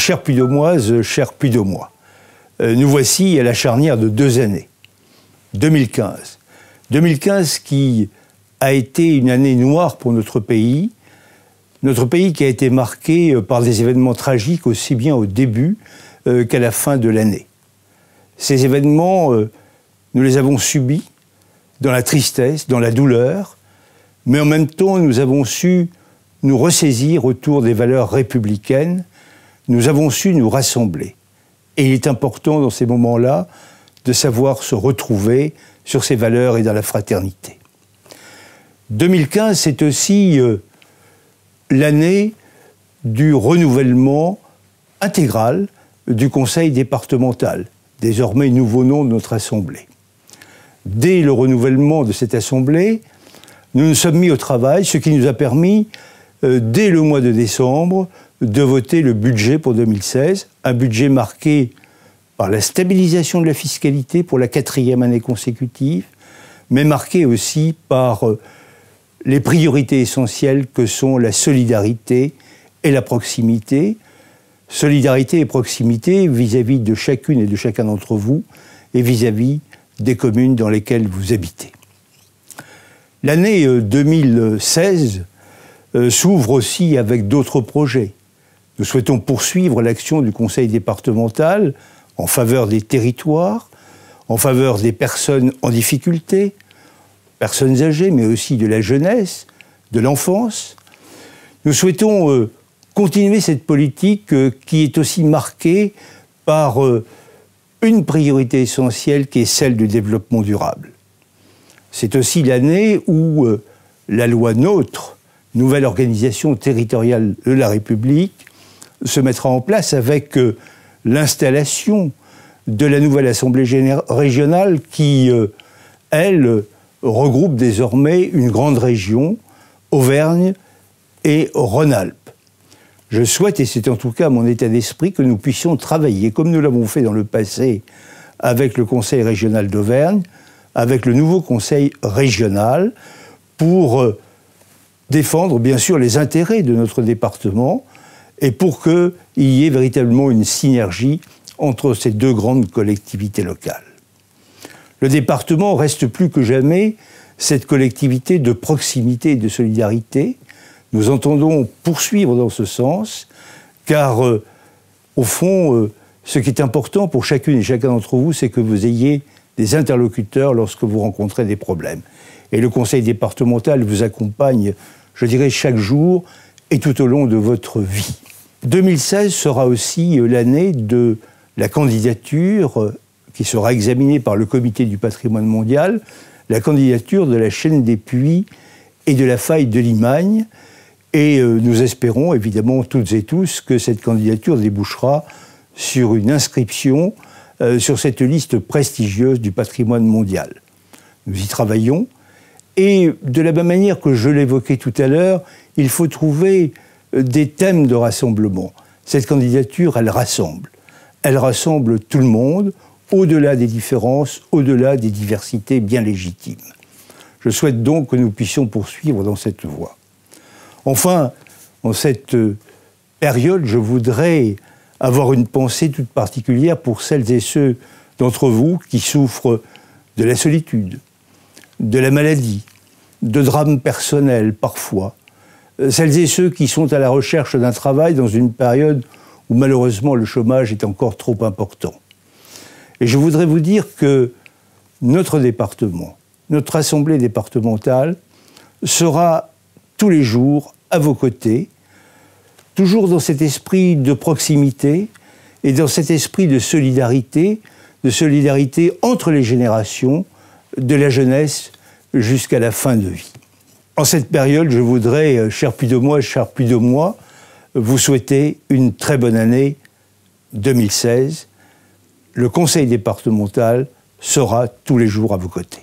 Chères Puy-de-Moises, chers Puy-de-Mois, nous voici à la charnière de 2 années. 2015. 2015 qui a été une année noire pour notre pays qui a été marqué par des événements tragiques aussi bien au début qu'à la fin de l'année. Ces événements, nous les avons subis dans la tristesse, dans la douleur, mais en même temps, nous avons su nous ressaisir autour des valeurs républicaines, nous avons su nous rassembler. Et il est important dans ces moments-là de savoir se retrouver sur ces valeurs et dans la fraternité. 2015, c'est aussi l'année du renouvellement intégral du Conseil départemental, désormais nouveau nom de notre Assemblée. Dès le renouvellement de cette Assemblée, nous nous sommes mis au travail, ce qui nous a permis, dès le mois de décembre, de voter le budget pour 2016, un budget marqué par la stabilisation de la fiscalité pour la 4e année consécutive, mais marqué aussi par les priorités essentielles que sont la solidarité et la proximité. Solidarité et proximité vis-à-vis de chacune et de chacun d'entre vous et vis-à-vis des communes dans lesquelles vous habitez. L'année 2016 s'ouvre aussi avec d'autres projets. Nous souhaitons poursuivre l'action du Conseil départemental en faveur des territoires, en faveur des personnes en difficulté, personnes âgées, mais aussi de la jeunesse, de l'enfance. Nous souhaitons continuer cette politique qui est aussi marquée par une priorité essentielle qui est celle du développement durable. C'est aussi l'année où la loi NOTRe, nouvelle organisation territoriale de la République, se mettra en place avec l'installation de la nouvelle Assemblée régionale qui, elle, regroupe désormais une grande région, Auvergne et Rhône-Alpes. Je souhaite, et c'est en tout cas mon état d'esprit, que nous puissions travailler, comme nous l'avons fait dans le passé avec le Conseil régional d'Auvergne, avec le nouveau Conseil régional, pour défendre bien sûr les intérêts de notre département et pour qu'il y ait véritablement une synergie entre ces 2 grandes collectivités locales. Le département reste plus que jamais cette collectivité de proximité et de solidarité. Nous entendons poursuivre dans ce sens, car au fond, ce qui est important pour chacune et chacun d'entre vous, c'est que vous ayez des interlocuteurs lorsque vous rencontrez des problèmes. Et le Conseil départemental vous accompagne, je dirais, chaque jour et tout au long de votre vie. 2016 sera aussi l'année de la candidature qui sera examinée par le Comité du patrimoine mondial, la candidature de la chaîne des Puys et de la faille de Limagne. Et nous espérons évidemment toutes et tous que cette candidature débouchera sur une inscription sur cette liste prestigieuse du patrimoine mondial. Nous y travaillons. Et de la même manière que je l'évoquais tout à l'heure, il faut trouver des thèmes de rassemblement. Cette candidature, elle rassemble. Elle rassemble tout le monde, au-delà des différences, au-delà des diversités bien légitimes. Je souhaite donc que nous puissions poursuivre dans cette voie. Enfin, en cette période, je voudrais avoir une pensée toute particulière pour celles et ceux d'entre vous qui souffrent de la solitude, de la maladie, de drames personnels parfois, celles et ceux qui sont à la recherche d'un travail dans une période où malheureusement le chômage est encore trop important. Et je voudrais vous dire que notre département, notre assemblée départementale, sera tous les jours à vos côtés, toujours dans cet esprit de proximité et dans cet esprit de solidarité entre les générations, de la jeunesse jusqu'à la fin de vie. En cette période, je voudrais, chers Puy-de-Mois et chers Puy-de-Mois, vous souhaiter une très bonne année 2016. Le Conseil départemental sera tous les jours à vos côtés.